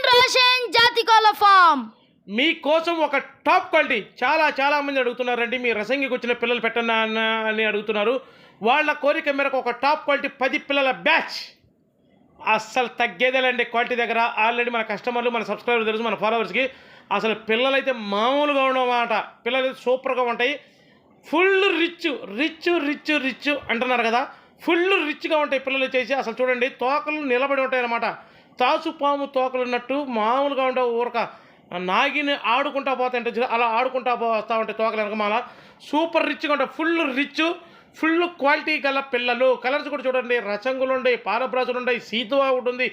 రోషన్ జాతి కోళ్ల ఫామ్ మీకోసం ఒక టాప్ క్వాలిటీ చాలా మంది అడుగుతున్నారండి. మీ రసంగికి వచ్చిన పిల్లలు పెట్టన్నా అని అడుగుతున్నారు. వాళ్ళ కోరిక మేరకు ఒక టాప్ క్వాలిటీ 10 పిల్లల బ్యాచ్. అస్సలు తగ్గేదేలేండి క్వాలిటీ దగ్గర. ఆల్రెడీ మన కస్టమర్లు, మన సబ్స్క్రైబర్లు తెలుసు, మన ఫాలోవర్స్కి. అసలు పిల్లలైతే మామూలుగా ఉండవన్నమాట. పిల్లలు సూపర్గా ఉంటాయి. ఫుల్ రిచ్ అంటున్నారు కదా, ఫుల్ రిచ్గా ఉంటాయి పిల్లలు వచ్చేసి. అసలు చూడండి, తోకలు నిలబడి ఉంటాయి అన్నమాట. తాసుపాము తోకలు ఉన్నట్టు మామూలుగా ఉండే ఊరక నాగిని ఆడుకుంటా పోతాయంటే అలా ఆడుకుంటా పోతా ఉంటాయి తోకలు వెనకమాల. సూపర్ రిచ్గా ఉంటాయి. ఫుల్ క్వాలిటీ గల పిల్లలు. కలర్స్ కూడా చూడండి, రచంగులు ఉన్నాయి, పాలబ్రాసులు ఉన్నాయి, సీతువా ఒకటి ఉంది,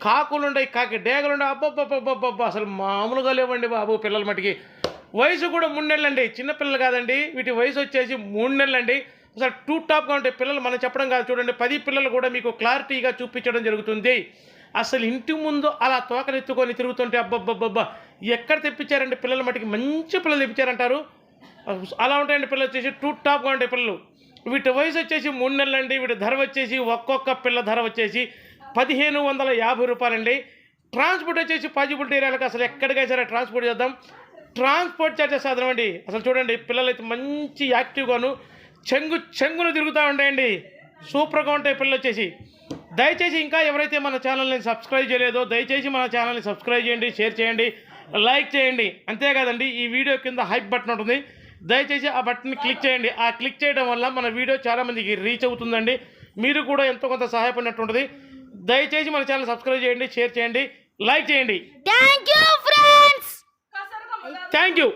కాకులు ఉన్నాయి, కాకి డేగలు ఉన్నాయి. అబ్బబ్బబ్బబ్బబ్బ అసలు మామూలుగా లేవండి బాబు పిల్లల మటుకి. వయసు కూడా 3 నెలలండి, చిన్నపిల్లలు కాదండి. వీటి వయసు వచ్చేసి 3 నెలలండి. అసలు టూ టాప్గా ఉంటాయి పిల్లలు. మనం చెప్పడం కాదు, చూడండి 10 పిల్లలు కూడా మీకు క్లారిటీగా చూపించడం జరుగుతుంది. అసలు ఇంటి ముందు అలా తోకలు ఎత్తుకొని తిరుగుతుంటే అబ్బబ్బబ్బబ్బా ఎక్కడ తెప్పించారండి పిల్లల మటుకి. మంచి పిల్లలు తెప్పించారంటారు. అలా ఉంటాయండి పిల్లలు వచ్చేసి. టూ టాప్గా ఉంటాయి పిల్లలు. వీటి వయసు వచ్చేసి 3 నెలలండి. వీటి ధర వచ్చేసి ఒక్కొక్క పిల్ల ధర వచ్చేసి 1550 రూపాయలండి. ట్రాన్స్పోర్ట్ వచ్చేసి పాజిబిలిటీ ఏరియాలకు అసలు ఎక్కడికైనా సరే ట్రాన్స్పోర్ట్ చేద్దాం. ట్రాన్స్పోర్ట్ చార్జెస్ సాధనమండి. అసలు చూడండి, పిల్లలు అయితే మంచి యాక్టివ్గాను చెంగును తిరుగుతూ ఉంటాయండి. సూపర్గా ఉంటాయి పిల్లలు వచ్చేసి. దయచేసి ఇంకా ఎవరైతే మన ఛానల్ని సబ్స్క్రైబ్ చేయలేదో దయచేసి మన ఛానల్ని సబ్స్క్రైబ్ చేయండి, షేర్ చేయండి, లైక్ చేయండి. అంతేకాదండి, ఈ వీడియో కింద హైప్ బటన్ ఉంటుంది, దయచేసి ఆ బటన్ని క్లిక్ చేయండి. ఆ క్లిక్ చేయడం వల్ల మన వీడియో చాలామందికి రీచ్ అవుతుందండి. మీరు కూడా ఎంతో కొంత సహాయపడినట్టు ఉంటుంది. దయచేసి మన ఛానల్ సబ్స్క్రైబ్ చేయండి, షేర్ చేయండి, లైక్ చేయండి. Thank you friends. Thank you.